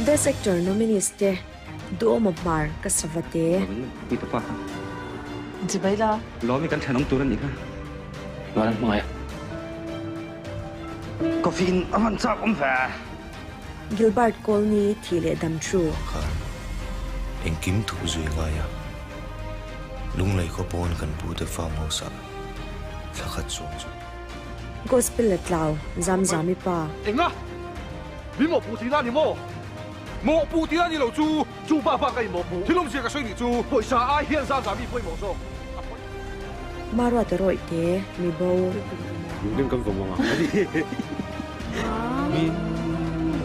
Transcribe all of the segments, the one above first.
Best Actor nominees te Doma Mar Kasavate. Ito pa. Chị bây giờ Lo mi kan thanong turan ika. Lo nan mga. Coffee aman sa fa. Gilbert Colney thile dam tru. Em kim thu zui ngaya. Lung lai ko pon kan pu te farm house a. Thakhat chu. Gospel letlaw zami pa. Inga. Ni mo pu ti na ni mo. Mo pu ti na ni lo chu ba ba kai mo pu. Thi lom sia ka soi ni chu. Poi sa ai hian sa zami poi mo so. Marwa te roi te mi bo. Đừng cầm vòng à. Min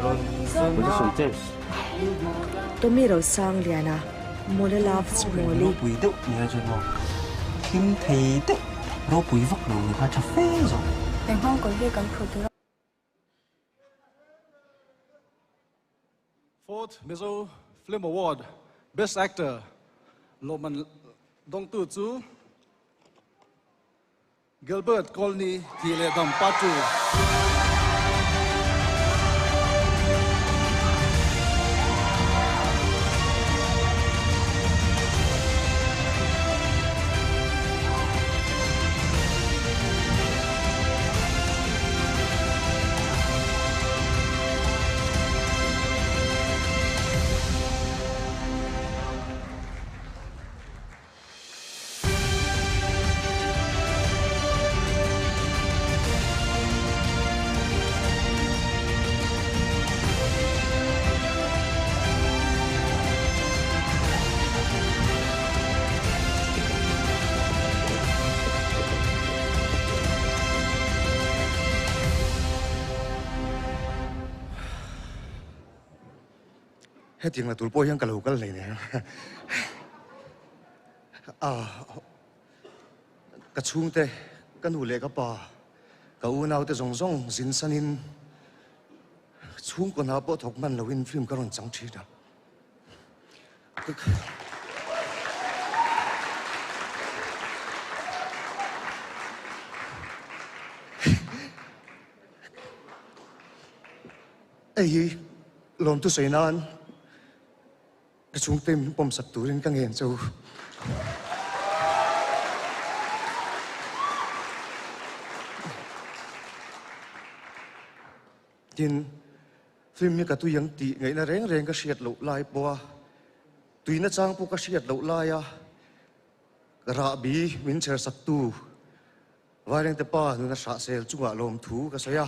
ron. Bây giờ sống chết. Tomiro sang liana. Mole loves Molly. Bùi đậu nhà rồi mà kim thấy đấy nó bùi vóc đầu người ta chả phê rồi. Em không có gì cần phụ thuộc. Fourth Mizo Film Award Best Actor Loman Dong Tu Chu Gilbert Colney Thile Dam Patu. Hết tiếng là tụi bôi yang cả lù cái này nè. Cái chung te, cái nụ lệ cái bà, cái u nào te rong rong xin sanin, chung con nào bộ thọc man là win phim cái ron trắng chi đó. Ê, lom tu soi nan. Cái chúng tem bom sạch túi lên các nghề châu. Tin phim như cả tôi yang tị ngày na reng reng cái siết lậu lai boa. Tuy na trang po cái siết lậu lai à. Cái rạ bí min chơi sạch tu. Vài reng te pa nu na sa sel chung à lom thu cái soi à.